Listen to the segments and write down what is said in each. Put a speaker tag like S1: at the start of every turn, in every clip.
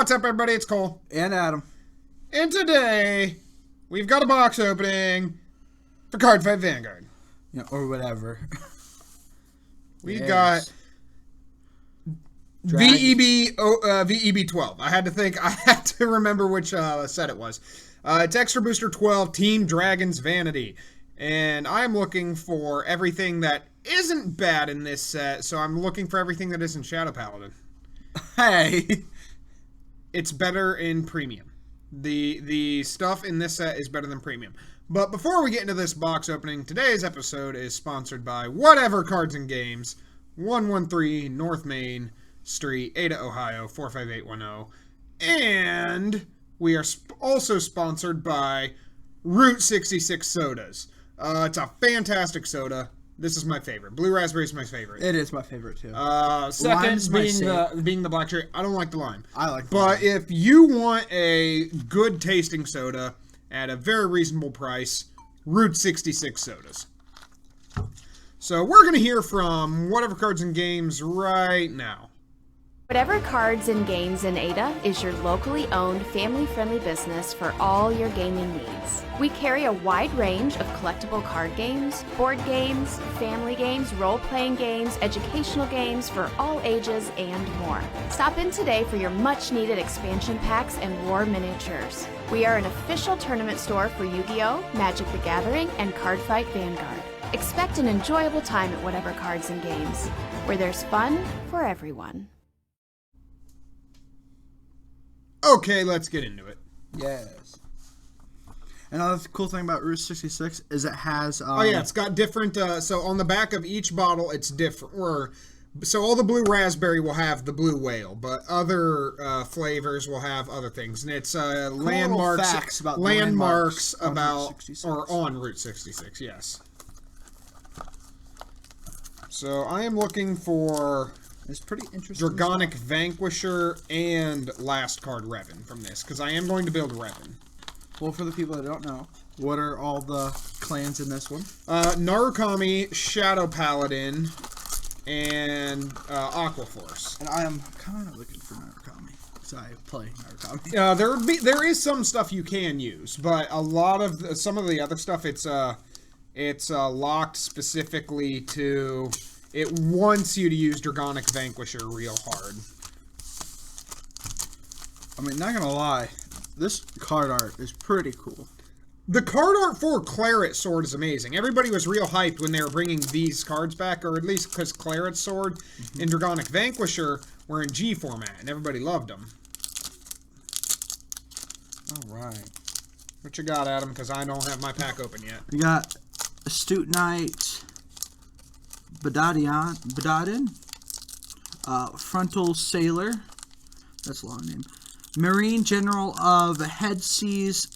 S1: What's up, everybody? It's Cole.
S2: And Adam.
S1: And today, we've got a box opening for Cardfight Vanguard.
S2: Yeah, or whatever.
S1: We got VEB 12. I had to remember which set it was. It's Extra Booster 12, Team Dragon's Vanity. And I'm looking for everything that isn't bad in this set, so I'm looking for everything that isn't Shadow Paladin.
S2: Hey!
S1: It's better in Premium. The stuff in this set is better than Premium. But before we get into this box opening, today's episode is sponsored by Whatever Cards and Games, 113 North Main Street, Ada, Ohio, 45810. And we are also sponsored by Route 66 Sodas. It's a fantastic soda. This is my favorite. Blue raspberry is my favorite.
S2: It is my favorite too.
S1: Second being the black cherry. I don't like the lime.
S2: I like the
S1: lime.
S2: But
S1: if you want a good tasting soda at a very reasonable price, Route 66 Sodas. So we're going to hear from Whatever Cards and Games right now.
S3: Whatever Cards and Games in Ada is your locally owned, family-friendly business for all your gaming needs. We carry a wide range of collectible card games, board games, family games, role-playing games, educational games for all ages, and more. Stop in today for your much-needed expansion packs and war miniatures. We are an official tournament store for Yu-Gi-Oh!, Magic the Gathering, and Cardfight Vanguard. Expect an enjoyable time at Whatever Cards and Games, where there's fun for everyone.
S1: Okay, let's get into it.
S2: Yes. Another cool thing about Route 66 is it has...
S1: oh, yeah, it's got different... so on the back of each bottle, it's different. So all the blue raspberry will have the blue whale, but other flavors will have other things. And it's landmarks about on Route 66, yes. So I am looking for...
S2: It's pretty interesting.
S1: Dragonic Vanquisher and Last Card Revan from this, because I am going to build Revan.
S2: Well, for the people that don't know, what are all the clans in this one?
S1: Narukami, Shadow Paladin, and Aquaforce.
S2: And I am kind of looking for Narukami, because I play Narukami.
S1: There is some stuff you can use, but a lot of some of the other stuff, it's locked specifically to... It wants you to use Dragonic Vanquisher real hard.
S2: I mean, not gonna lie, this card art is pretty cool.
S1: The card art for Claret Sword is amazing. Everybody was real hyped when they were bringing these cards back, or at least because Claret Sword and Dragonic Vanquisher were in G format, and everybody loved them.
S2: Alright.
S1: What you got, Adam? Because I don't have my pack open yet.
S2: We got Astute Knight... Badadin, Frontal Sailor, that's a long name, Marine General of Head Seas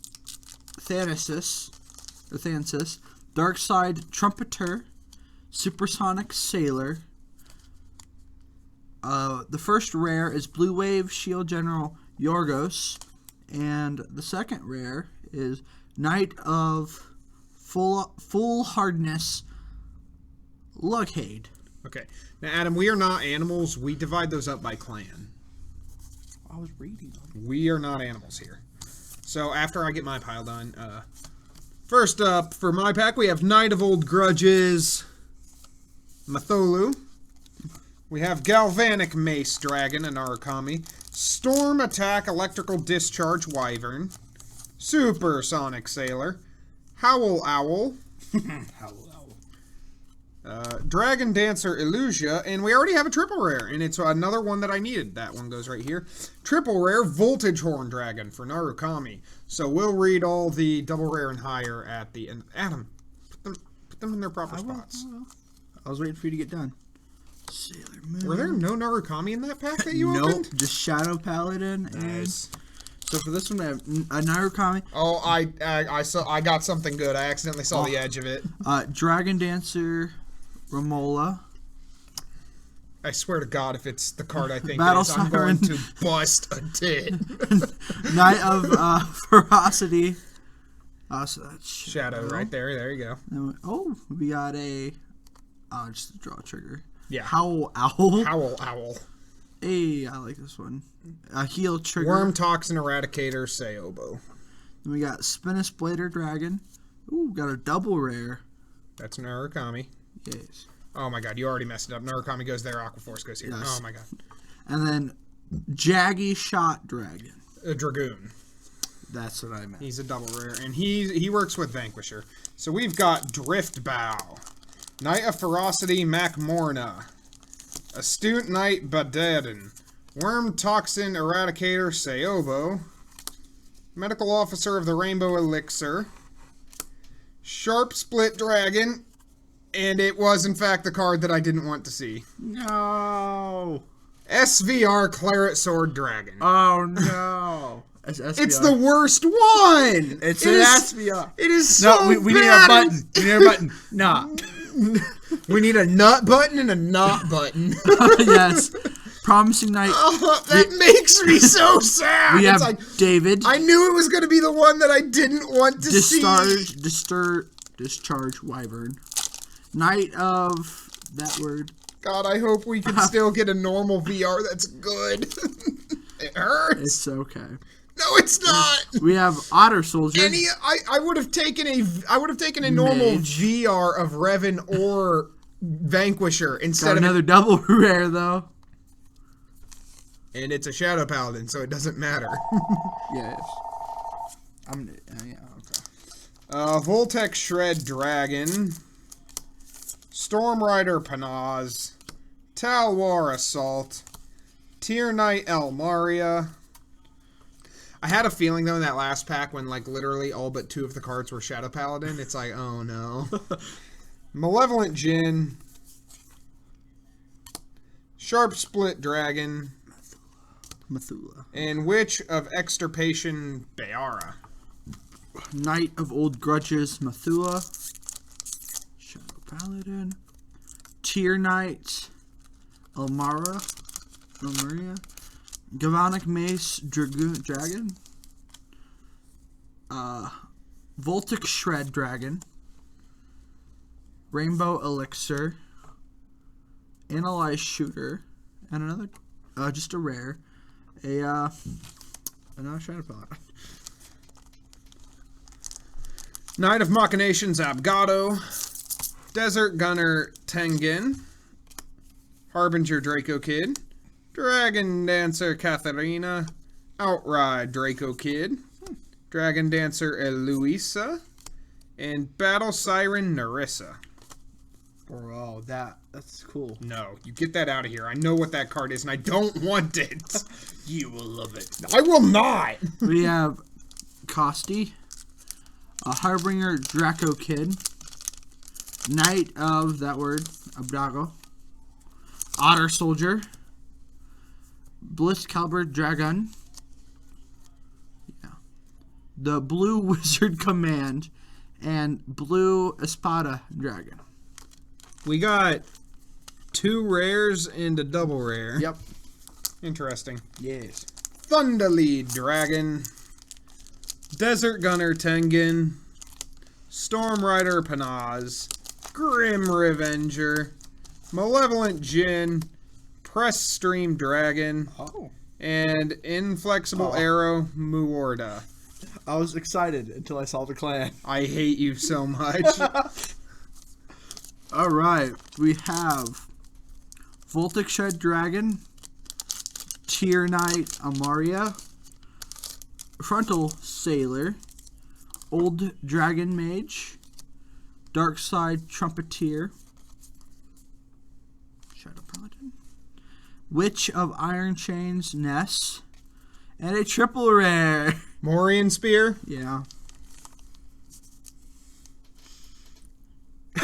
S2: Thanasis, Darkside Trumpeter, Supersonic Sailor. The first rare is Blue Wave Shield General Yorgos, and the second rare is Knight of Full Hardness Lughade.
S1: Okay. Now, Adam, we are not animals. We divide those up by clan.
S2: I was reading them.
S1: We are not animals here. So, after I get my pile done, first up, for my pack, we have Knight of Old Grudges, Matholu. We have Galvanic Mace Dragon, a Narukami. Storm Attack Electrical Discharge Wyvern. Supersonic Sailor. Howl Owl.
S2: Howl Owl.
S1: Dragon Dancer Illusia, and we already have a triple rare, and it's another one that I needed. That one goes right here. Triple rare Voltage Horn Dragon for Narukami. So we'll read all the double rare and higher at the end. Adam, put them in their proper spots.
S2: I was waiting for you to get done. Sailor Moon.
S1: Were there no Narukami in that pack that you opened?
S2: Nope, just Shadow Paladin.
S1: Nice.
S2: So for this one, I have a Narukami.
S1: Oh, I got something good. I accidentally saw the edge of it.
S2: Dragon Dancer Romola.
S1: I swear to God, if it's the card I think
S2: Battle
S1: it is, I'm going to bust a tit.
S2: Knight of Ferocity. So that's
S1: Shadow right there. There you go.
S2: Oh, we got a... just a draw trigger.
S1: Yeah.
S2: Howl Owl.
S1: Howl Owl.
S2: Hey, I like this one. Heal Trigger.
S1: Worm Toxin Eradicator Sayobo.
S2: Then we got Spinous Blader Dragon. Ooh, got a double rare.
S1: That's Narukami.
S2: Yes.
S1: Oh my god, you already messed it up. Narukami goes there, Aquaforce goes here.
S2: Yes.
S1: Oh my god.
S2: And then Jaggy Shot Dragon.
S1: A Dragoon.
S2: That's what I meant.
S1: He's a double rare, and he works with Vanquisher. So we've got Drift Bow, Knight of Ferocity Macmorna, Astute Knight Badadin, Worm Toxin Eradicator Sayobo, Medical Officer of the Rainbow Elixir, Sharp Split Dragon, and it was in fact the card that I didn't want to see.
S2: No.
S1: SVR Claret Sword Dragon.
S2: Oh no.
S1: It's the worst one!
S2: It's
S1: It
S2: an
S1: is-
S2: SVR.
S1: It is so
S2: No, we need a
S1: bad.
S2: button. We need a button. Nah.
S1: We need a nut button and a not button.
S2: Yes. Promising Knight.
S1: Oh, that makes me so sad.
S2: We
S1: It's
S2: have
S1: like,
S2: David.
S1: I knew it was going to be the one that I didn't want to see.
S2: Discharge Wyvern. Knight of that word.
S1: God, I hope we can still get a normal VR that's good. It hurts.
S2: It's okay.
S1: No, it's not.
S2: We have Otter Soldier.
S1: I would have taken a normal
S2: Mage.
S1: VR of Revan or Vanquisher instead
S2: Got
S1: of
S2: another double rare though.
S1: and it's a Shadow Paladin, so it doesn't matter.
S2: Yes. Yeah. Okay.
S1: Voltec Shred Dragon, Storm Rider Panaz, Talwar Assault, Tier Knight Elmaria. I had a feeling, though, in that last pack when, like, literally all but 2 of the cards were Shadow Paladin. It's like, oh, no. Malevolent Djinn. Sharp Split Dragon.
S2: Methula.
S1: And Witch of Extirpation Bayara.
S2: Knight of Old Grudges Methula. Shadow Paladin. Tier Knight Elmaria. Galvanic Mace Dragon. Voltic Shred Dragon. Rainbow Elixir. Analyze Shooter. And another, just a rare. Another Shadow Paladin.
S1: Knight of Machinations Abgado. Desert Gunner Tengen. Harbinger Draco Kid. Dragon Dancer Katharina, Outride Draco Kid, Dragon Dancer Eloisa, and Battle Siren Narissa.
S2: Oh, that's cool.
S1: No, you get that out of here. I know what that card is, and I don't want it.
S2: You will love it.
S1: I will not.
S2: We have Kosti, a Harbinger Draco Kid, Knight of that word, Abdago, Otter Soldier, Bliss Caliber Dragon, the Blue Wizard Command, and Blue Espada Dragon.
S1: We got 2 rares and a double rare.
S2: Yep.
S1: Interesting.
S2: Yes.
S1: Thunderlead Dragon, Desert Gunner Tengen, Storm Rider Panaz, Grim Revenger, Malevolent Djinn, Press Stream Dragon, and Inflexible Arrow Muorda.
S2: I was excited until I saw the clan.
S1: I hate you so much.
S2: Alright, we have Voltic Shed Dragon, Tier Knight Amaria, Frontal Sailor, Old Dragon Mage, Dark Side Trumpeteer, Shadow Paladin, Witch of Iron Chains Ness, and a triple rare.
S1: Morian Spear.
S2: Yeah.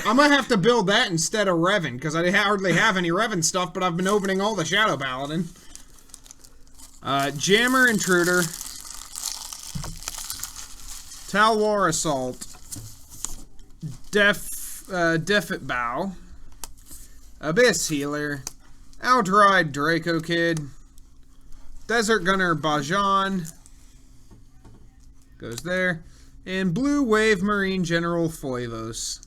S1: I'm going to have to build that instead of Revan, because I hardly have any Revan stuff, but I've been opening all the Shadow Paladin. Jammer Intruder. Talwar Assault. Defit Bow. Abyss Healer. Outride Draco Kid. Desert Gunner Bajan. Goes there. And Blue Wave Marine General Foivos.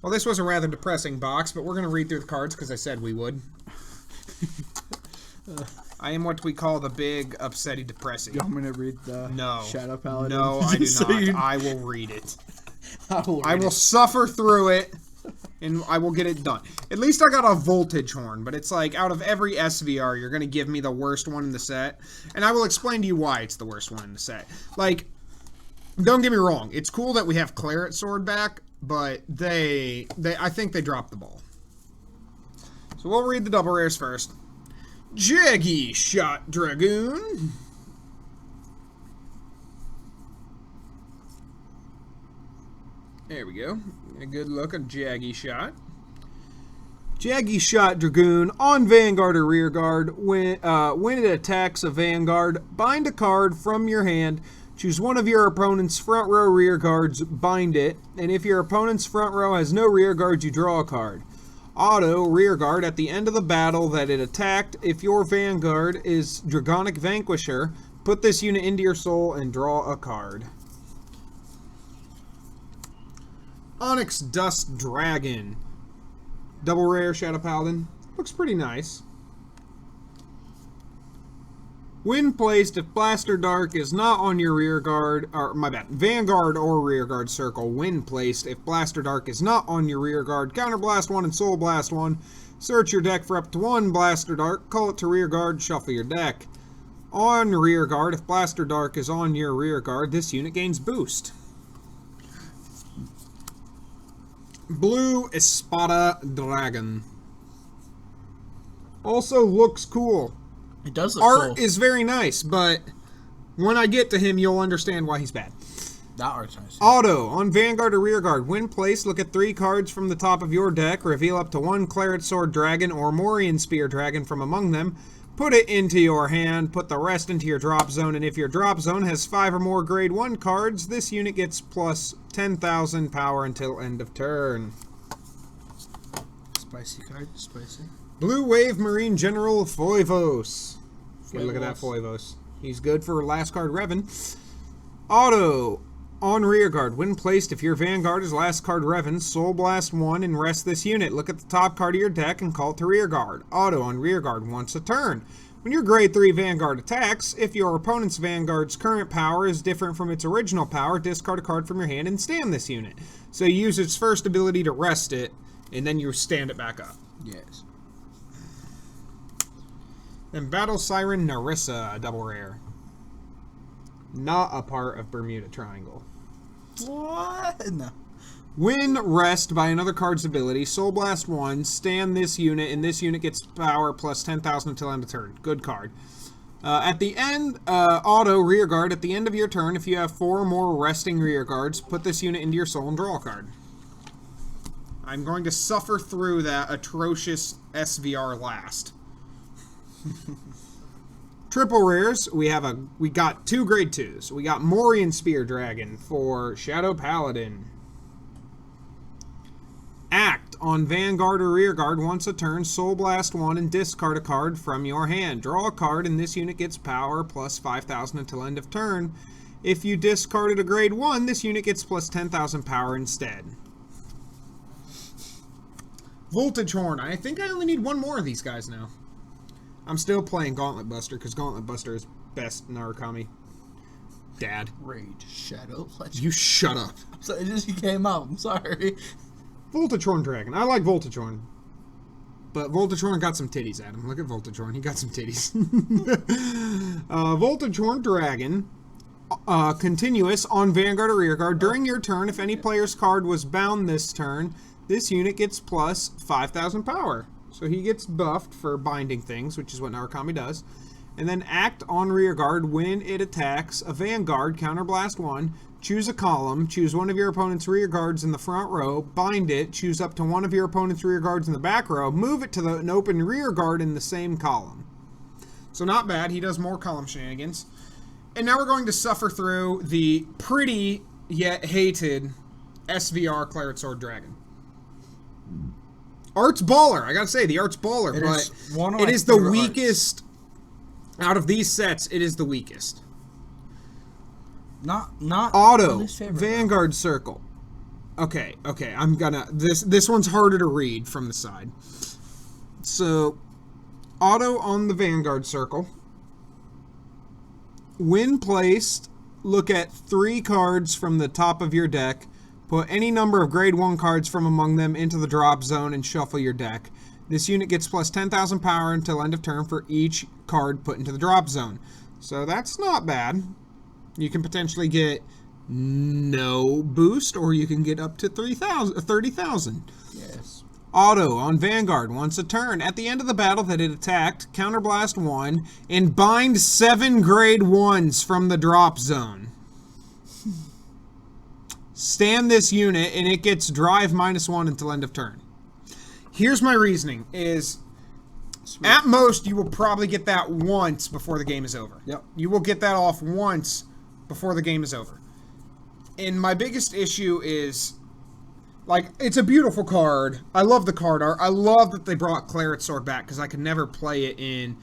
S1: Well, this was a rather depressing box, but we're going to read through the cards because I said we would. I am what we call the big upsetty depressing.
S2: You want me to read the Shadow Paladin?
S1: No, I do not. I will read it. I will
S2: read it.
S1: suffer through it, and I will get it done. At least I got a voltage horn, but it's like, out of every SVR, you're going to give me the worst one in the set, and I will explain to you why it's the worst one in the set. Like, don't get me wrong, it's cool that we have Claret Sword back, but I think they dropped the ball. So we'll read the double rares first. Jaggy Shot Dragoon. There we go. A good look at Jaggy Shot. Jaggy Shot Dragoon on Vanguard or Rearguard. When it attacks a Vanguard, bind a card from your hand. Choose one of your opponent's front row rear guards, bind it, and if your opponent's front row has no rear guards, you draw a card. Auto Rearguard at the end of the battle that it attacked. If your Vanguard is Dragonic Vanquisher, put this unit into your soul and draw a card. Onyx Dust Dragon. Double rare Shadow Paladin. Looks pretty nice. When placed, if Blaster Dark is not on your rear guard, or my bad, Vanguard or rear guard circle, when placed, if Blaster Dark is not on your rear guard, Counterblast 1 and Soul Blast 1, search your deck for up to 1 Blaster Dark, call it to rear guard, shuffle your deck. On rear guard, if Blaster Dark is on your rear guard, this unit gains boost. Blue Espada Dragon. Also looks cool.
S2: It does look
S1: Art
S2: cool.
S1: is very nice, but when I get to him, you'll understand why he's bad.
S2: That art's nice.
S1: Auto, on Vanguard or Rearguard, when placed, look at 3 cards from the top of your deck, reveal up to 1 Claret Sword Dragon or Morian Spear Dragon from among them, put it into your hand, put the rest into your drop zone, and if your drop zone has 5 or more grade 1 cards, this unit gets plus 10,000 power until end of turn.
S2: Spicy card, spicy.
S1: Blue Wave Marine General Foivos. Okay, look at that Foivos. He's good for last card Revan. Auto. On Rearguard. When placed, if your Vanguard is last card Revan, Soul Blast 1 and rest this unit. Look at the top card of your deck and call it to Rearguard. Auto on Rearguard once a turn. When your grade 3 Vanguard attacks, if your opponent's Vanguard's current power is different from its original power, discard a card from your hand and stand this unit. So you use its first ability to rest it, and then you stand it back up.
S2: Yes.
S1: Then Battle Siren Narissa, a double rare. Not a part of Bermuda Triangle.
S2: What? No.
S1: When rest by another card's ability, Soul Blast 1, stand this unit, and this unit gets power plus 10,000 until end of turn. Good card. At the end, auto Rearguard, at the end of your turn, if you have 4 or more resting Rearguards, put this unit into your soul and draw a card. I'm going to suffer through that atrocious SVR last. Triple rares, we got 2 grade 2s. We got Morian Spear Dragon for Shadow Paladin. Act on Vanguard or Rearguard once a turn, Soul Blast 1 and discard a card from your hand. Draw a card and this unit gets power plus 5,000 until end of turn. If you discarded a grade 1, this unit gets plus 10,000 power instead. Voltage Horn. I think I only need 1 more of these guys now. I'm still playing Gauntlet Buster because Gauntlet Buster is best Narukami. Dad.
S2: Raid Shadow Legend.
S1: You shut up.
S2: So it just came out. I'm sorry.
S1: Voltage Horn Dragon. I like Voltage Horn. But Voltage Horn got some titties at him. Look at Voltage Horn. He got some titties. Voltage Horn Dragon. Continuous on Vanguard or Rearguard. During your turn, if any player's card was bound this turn, this unit gets plus 5,000 power. So he gets buffed for binding things, which is what Narukami does. And then act on Rearguard when it attacks a Vanguard, Counterblast 1, choose a column, choose one of your opponent's Rearguards in the front row, bind it, choose up to one of your opponent's Rearguards in the back row, move it to an open Rearguard in the same column. So not bad, he does more column shenanigans. And now we're going to suffer through the pretty yet hated SVR Claret Sword Dragon. Art's baller. I gotta say, the art's baller, but it is the weakest out of these sets. It is the weakest.
S2: Not
S1: Auto Vanguard Circle. Okay. I'm gonna this one's harder to read from the side. So Auto on the Vanguard circle. When placed, look at 3 cards from the top of your deck. Put any number of grade 1 cards from among them into the drop zone and shuffle your deck. This unit gets plus 10,000 power until end of turn for each card put into the drop zone. So that's not bad. You can potentially get no boost, or you can get up to 30,000.
S2: Yes.
S1: Auto on Vanguard. Once a turn, at the end of the battle that it attacked, counterblast 1 and bind 7 grade 1s from the drop zone. Stand this unit and it gets drive -1 until end of turn. Here's my reasoning is, at most, you will probably get that once before the game is over.
S2: Yep.
S1: You will get that off once before the game is over. And my biggest issue is, like, it's a beautiful card. I love the card art. I love that they brought Claret Sword back, because I could never play it in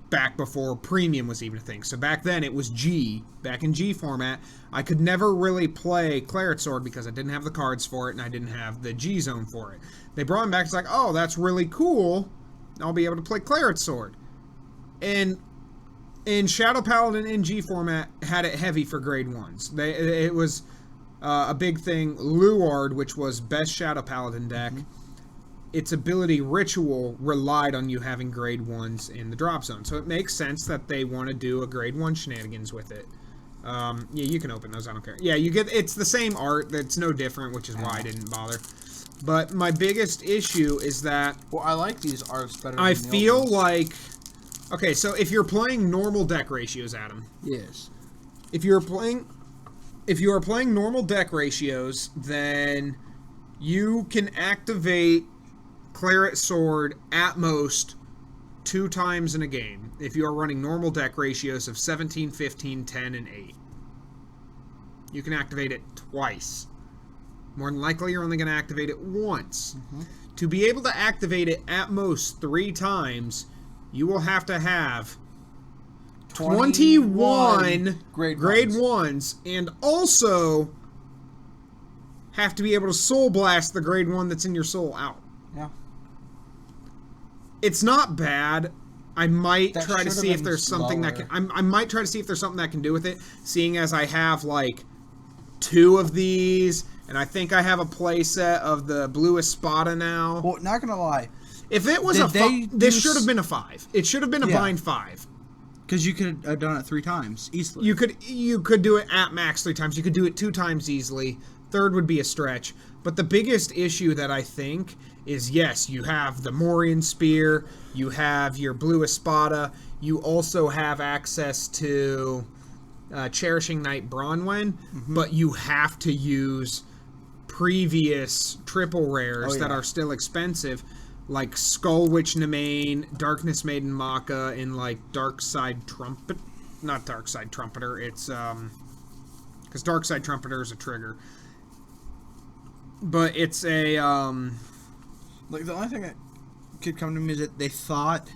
S1: back before Premium was even a thing. So back then, it was G. Back in G format, I could never really play Claret Sword because I didn't have the cards for it, and I didn't have the G zone for it. They brought him back. It's like, oh, that's really cool. I'll be able to play Claret Sword. And in Shadow Paladin in G format, had it heavy for grade 1s. It was a big thing. Luard, which was best Shadow Paladin deck, its ability Ritual relied on you having grade 1s in the drop zone. So it makes sense that they want to do a grade 1 shenanigans with it. Yeah, you can open those. I don't care. Yeah, you get, it's the same art. That's no different, which is why I didn't bother. But my biggest issue is that...
S2: Well, I like these arts better
S1: I
S2: than the
S1: feel
S2: old ones.
S1: like... Okay, so if you're playing normal deck ratios, Adam.
S2: Yes.
S1: If you are playing normal deck ratios, then you can activate Claret Sword at most 2 times in a game. If you are running normal deck ratios of 17, 15, 10, and 8. You can activate it twice. More than likely, you're only going to activate it once. To be able to activate it at most 3 times, you will have to have 21 grade 1s, and also have to be able to Soul Blast the grade 1 that's in your soul out.
S2: Yeah.
S1: It's not bad. I might
S2: That
S1: try to
S2: should
S1: see
S2: have
S1: if
S2: been
S1: there's something that
S2: slower.
S1: can... I might try to see if there's something that can do with it, seeing as I have, like, 2 of these, and I think I have a playset of the Blue Espada now.
S2: Well, not gonna lie,
S1: If it was this should have been a 5. It should have been a bind 5.
S2: because you could have done it 3 times easily.
S1: You could do it at max 3 times. You could do it 2 times easily. 3rd would be a stretch. But the biggest issue that I think is, yes, you have the Morian Spear, you have your Blue Espada, you also have access to Cherishing Knight Bronwyn, but you have to use previous triple rares that are still expensive, like Skull Witch Nemain, Darkness Maiden Maka, and like Darkside Trumpet. Not Darkside Trumpeter, it's because Darkside Trumpeter is a trigger. But it's a
S2: like, the only thing that could come to me is that they thought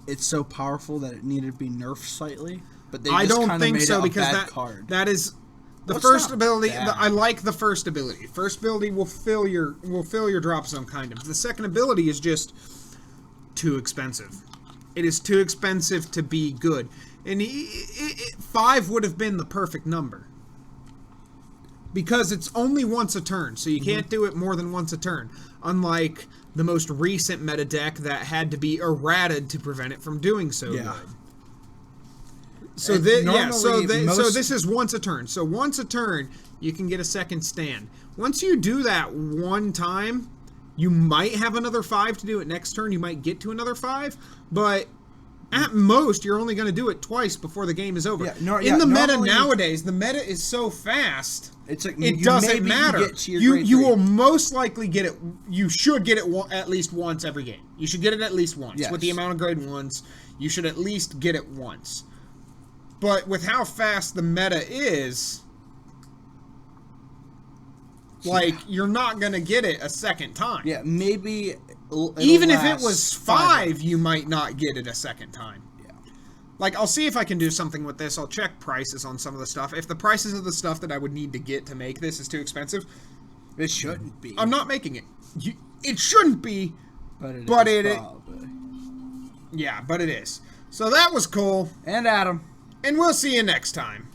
S2: it's so powerful that it needed to be nerfed slightly, but they
S1: I
S2: just
S1: don't
S2: kinda
S1: think
S2: made
S1: so,
S2: it a
S1: because
S2: bad card.
S1: that is the
S2: Well,
S1: first
S2: it's not
S1: ability.
S2: bad.
S1: I like the first ability. First ability will fill your drop zone, kind of. The second ability is just too expensive. It is too expensive to be good, and 5 would have been the perfect number. Because it's only once a turn, so you can't do it more than once a turn. Unlike the most recent meta deck that had to be errated to prevent it from doing so good. So so this is once a turn. So once a turn, you can get a second stand. Once you do that one time, you might have another 5 to do it next turn. You might get to another 5, but at most, you're only going to do it twice before the game is over. In the meta nowadays, the meta is so fast.
S2: It's like,
S1: It doesn't matter. You will most likely get it. You should get it at least once every game. You should get it at least once.
S2: Yes.
S1: With the amount of grade 1s, you should at least get it once. But with how fast the meta is, like, you're not going to get it a second time.
S2: Yeah, maybe...
S1: Even if it was 5, you might not get it a second time.
S2: Yeah.
S1: Like, I'll see if I can do something with this. I'll check prices on some of the stuff. If the prices of the stuff that I would need to get to make this is too expensive,
S2: It shouldn't be.
S1: I'm not making it. It shouldn't be,
S2: But it
S1: but
S2: is
S1: it
S2: probably.
S1: Yeah, but it is. So that was cool,
S2: And Adam.
S1: and we'll see you next time.